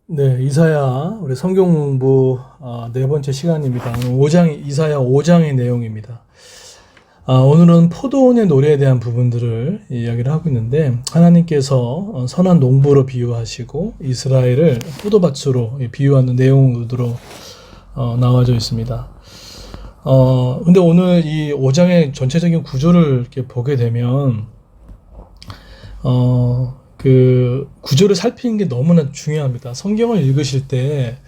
네, 이사야 우리 성경 공부 네 번째 시간입니다. 오늘 이사야 5장의 내용입니다. 오늘은 포도원의 노래에 대한 부분들을 이야기를 하고 있는데, 하나님께서 선한 농부로 비유하시고 이스라엘을 포도밭으로 비유하는 내용으로 나와져 있습니다. 근데 오늘 이 5장의 전체적인 구조를 이렇게 보게 되면 그 구조를 살피는 게 너무나 중요합니다. 성경을 읽으실 때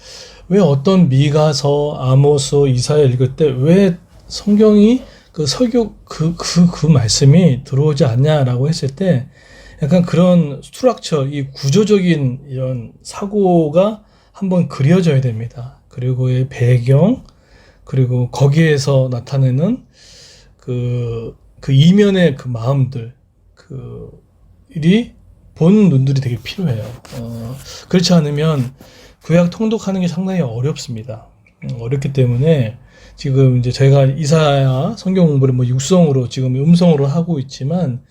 왜 어떤 미가서, 아모스, 이사야 읽을 때 왜 성경이 그 설교 그 말씀이 들어오지 않냐라고 했을 때, 약간 그런 스트럭처, 이 구조적인 이런 사고가 한번 그려져야 됩니다. 그리고 의 배경, 그리고 거기에서 나타내는 그 이면의 그 마음들, 일이 본 눈들이 되게 필요해요. 그렇지 않으면 구약 통독하는 게 상당히 어렵습니다. 어렵기 때문에 지금 이제 저희가 이사야 성경 공부를 뭐 육성으로 지금 음성으로 하고 있지만,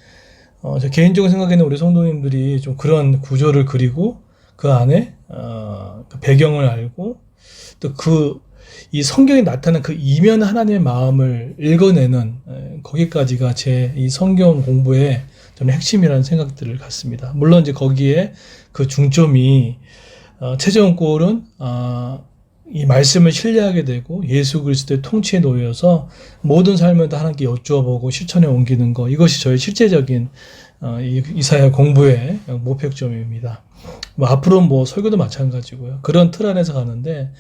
제 개인적으로 생각에는 우리 성도님들이 좀 그런 구조를 그리고 그 안에 그 배경을 알고 또 이 성경에 나타난 그 이면 하나님의 마음을 읽어내는 거기까지가 제 이 성경 공부의 저는 핵심이라는 생각들을 갖습니다. 물론 이제 거기에 그 중점이 최종 골은 이 말씀을 신뢰하게 되고 예수 그리스도의 통치에 놓여서 모든 삶을 다 하나님께 여쭈어보고 실천에 옮기는 것, 이것이 저의 실제적인 이사야 공부의 목표점입니다. 앞으로 뭐 설교도 마찬가지고요. 그런 틀 안에서 가는데,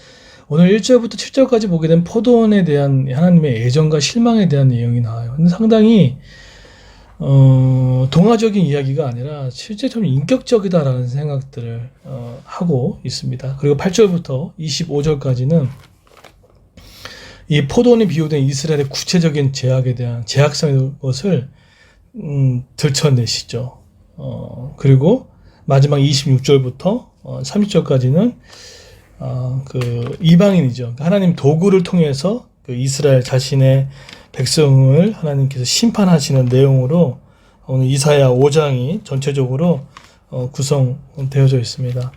오늘 1절부터 7절까지 보게 된 포도원에 대한 하나님의 애정과 실망에 대한 내용이 나와요. 근데 상당히 동화적인 이야기가 아니라 실제 좀 인격적이다라는 생각들을 하고 있습니다. 그리고 8절부터 25절까지는 이 포도원에 비유된 이스라엘의 구체적인 제약에 대한 제약성의 것을 들춰내시죠. 그리고 마지막 26절부터 30절까지는 그 이방인이죠. 하나님 도구를 통해서 그 이스라엘 자신의 백성을 하나님께서 심판하시는 내용으로 오늘 이사야 5장이 전체적으로 구성되어져 있습니다.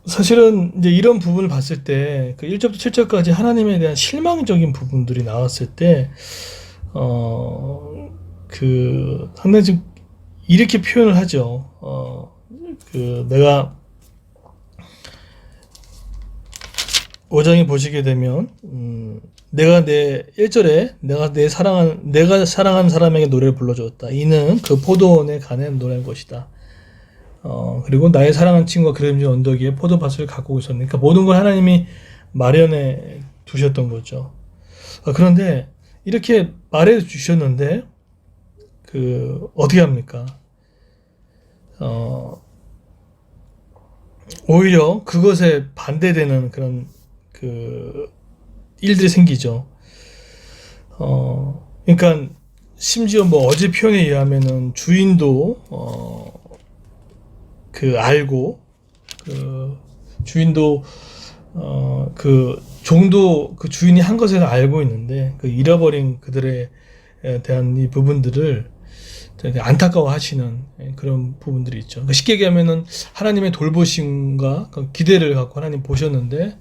사실은 이제 이런 부분을 봤을 때 그 1절부터 7절까지 하나님에 대한 실망적인 부분들이 나왔을 때, 상당히 좀 이렇게 표현을 하죠. 내가 5장에 보시게 되면, 내가 1절에 내가 사랑한 사람에게 노래를 불러주었다. 이는 그 포도원에 가는 노래인 것이다. 그리고 나의 사랑한 친구가 그림진 언덕 위에 포도밭을 가꾸고 있었는데, 그러니까 모든 걸 하나님이 마련해 두셨던 거죠. 그런데 이렇게 말해 주셨는데, 어떻게 합니까? 오히려 그것에 반대되는 그런 일들이 생기죠. 그러니까 심지어 뭐 어제 표현에 의하면은 주인도 알고, 주인도 종도 그 주인이 한 것을 알고 있는데, 잃어버린 그들에 대한 이 부분들을 되게 안타까워하시는 그런 부분들이 있죠. 그러니까 쉽게 얘기하면은 하나님의 돌보심과 기대를 갖고 하나님 보셨는데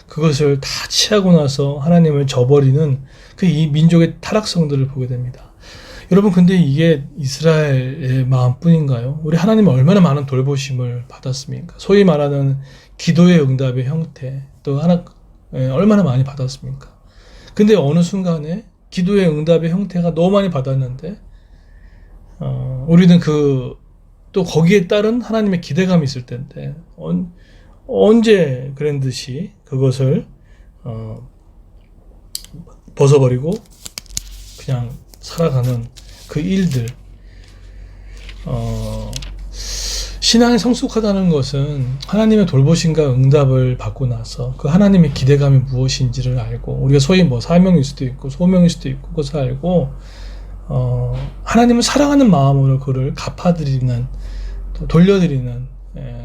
그것을 다 취하고 나서 하나님을 저버리는 이 민족의 타락성들을 보게 됩니다. 여러분, 근데 이게 이스라엘의 마음뿐인가요? 우리 하나님은 얼마나 많은 돌보심을 받았습니까? 소위 말하는 기도의 응답의 형태, 또 얼마나 많이 받았습니까? 근데 어느 순간에 기도의 응답의 형태가 너무 많이 받았는데, 우리는 또 거기에 따른 하나님의 기대감이 있을 텐데, 언제 그런 듯이 그것을 벗어버리고 그냥 살아가는 그 일들. 신앙이 성숙하다는 것은 하나님의 돌보심과 응답을 받고 나서 그 하나님의 기대감이 무엇인지를 알고, 우리가 소위 뭐 사명일 수도 있고 소명일 수도 있고 그것을 알고, 하나님을 사랑하는 마음으로 그를 갚아드리는, 또 돌려드리는,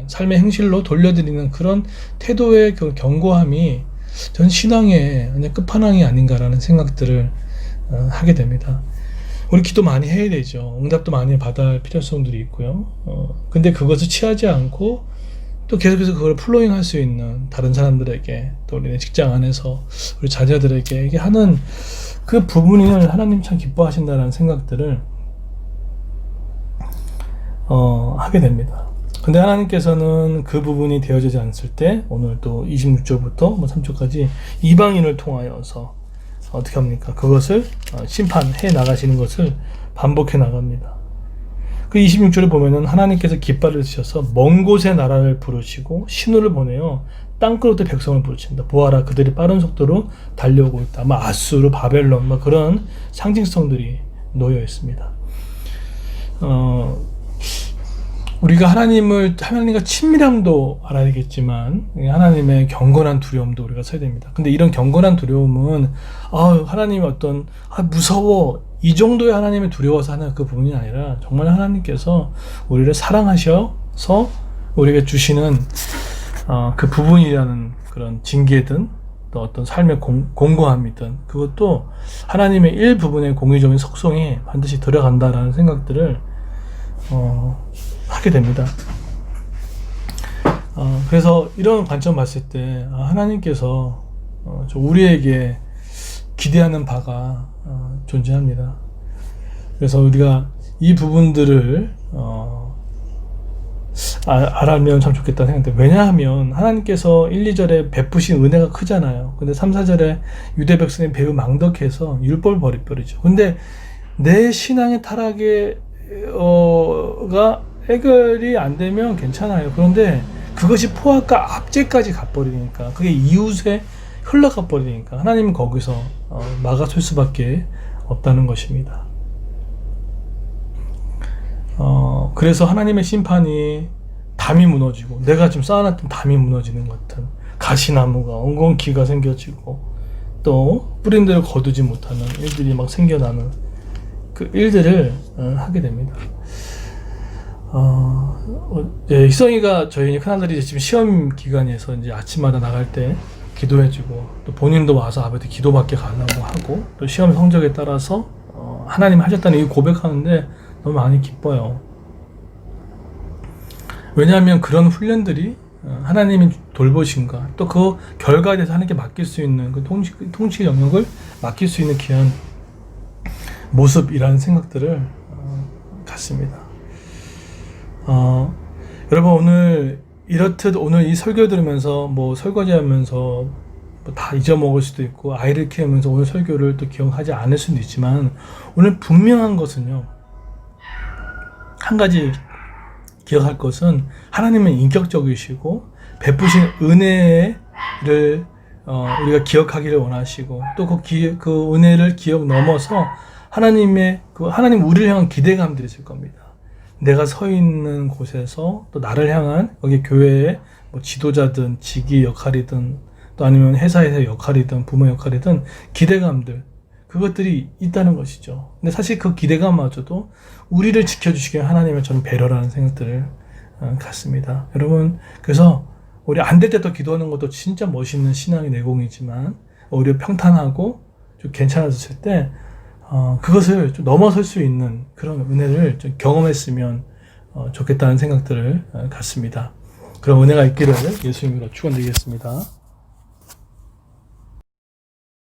삶의 행실로 돌려드리는 그런 태도의 그 견고함이 전 신앙의 끝판왕이 아닌가라는 생각들을 하게 됩니다. 우리 기도 많이 해야 되죠. 응답도 많이 받아야 할 필요성들이 있고요. 근데 그것을 취하지 않고 또 계속해서 그걸 플로잉 할 수 있는 다른 사람들에게, 또 우리 직장 안에서 우리 자녀들에게 이게 하는 그 부분을 하나님 참 기뻐하신다는 생각들을 하게 됩니다. 근데 하나님께서는 그 부분이 되어지지 않을 때 오늘 또 26절부터 3절까지 이방인을 통하여서 어떻게 합니까? 그것을 심판해 나가시는 것을 반복해 나갑니다. 그 26절에 보면은 하나님께서 깃발을 드셔서 먼 곳의 나라를 부르시고 신호를 보내요. 땅끝부터 백성을 부르신다. 보아라, 그들이 빠른 속도로 달려오고 있다. 아수르, 바벨론, 그런 상징성들이 놓여 있습니다. 우리가 하나님과 친밀함도 알아야겠지만 하나님의 경건한 두려움도 우리가 써야 됩니다. 근데 이런 경건한 두려움은 하나님의 어떤 무서워 이 정도의 하나님의 두려워서 하는 그 부분이 아니라 정말 하나님께서 우리를 사랑하셔서 우리에게 주시는 그 부분이라는 그런 징계든 또 어떤 삶의 공고함이든 그것도 하나님의 일부분의 공의적인 속성이 반드시 들어간다라는 생각들을 하게 됩니다. 그래서 이런 관점 봤을 때 하나님께서 우리에게 기대하는 바가 존재합니다. 그래서 우리가 이 부분들을 알면 참 좋겠다는 생각인데, 왜냐하면 하나님께서 1, 2절에 베푸신 은혜가 크잖아요. 근데 3, 4절에 유대 백성이 매우 망덕해서 율법을 버리죠. 근데 내 신앙의 타락의 가 해결이 안 되면 괜찮아요. 그런데 그것이 포악과 압제까지 가버리니까, 그게 이웃에 흘러가 버리니까 하나님은 거기서 막아설 수밖에 없다는 것입니다. 그래서 하나님의 심판이 담이 무너지고, 내가 지금 쌓아놨던 담이 무너지는 것 같은 가시나무가 엉겅퀴가 생겨지고, 또 뿌린 대로 거두지 못하는 일들이 막 생겨나는 그 일들을 하게 됩니다. 희성이가 저희 큰아들이 지금 시험 기간에서 이제 아침마다 나갈 때 기도해주고, 또 본인도 와서 아버지 기도받게 가려고 하고, 또 시험 성적에 따라서 하나님 하셨다는 이 고백하는데 너무 많이 기뻐요. 왜냐하면 그런 훈련들이 하나님이 돌보신가, 또 그 결과에 대해서 하나님께 맡길 수 있는 그 통치 영역을 맡길 수 있는 귀한 모습이라는 생각들을 갖습니다. 여러분, 오늘 이렇듯 오늘 이 설교 들으면서 설거지 하면서 다 잊어먹을 수도 있고, 아이를 키우면서 오늘 설교를 또 기억하지 않을 수도 있지만, 오늘 분명한 것은요, 한 가지 기억할 것은 하나님은 인격적이시고 베푸신 은혜를 우리가 기억하기를 원하시고, 또 그 은혜를 기억 넘어서 하나님 우리를 향한 기대감들이 있을 겁니다. 내가 서 있는 곳에서 또 나를 향한 여기 교회의 지도자든 직위 역할이든, 또 아니면 회사에서의 역할이든 부모 역할이든 기대감들, 그것들이 있다는 것이죠. 근데 사실 그 기대감마저도 우리를 지켜주시기 위한 하나님의 저는 배려라는 생각들을 갖습니다. 여러분, 그래서 우리 안 될 때 또 기도하는 것도 진짜 멋있는 신앙의 내공이지만, 오히려 평탄하고 좀 괜찮아졌을 때 그것을 좀 넘어설 수 있는 그런 은혜를 좀 경험했으면 좋겠다는 생각들을 갖습니다. 그런 은혜가 있기를 예수님으로 축원드리겠습니다.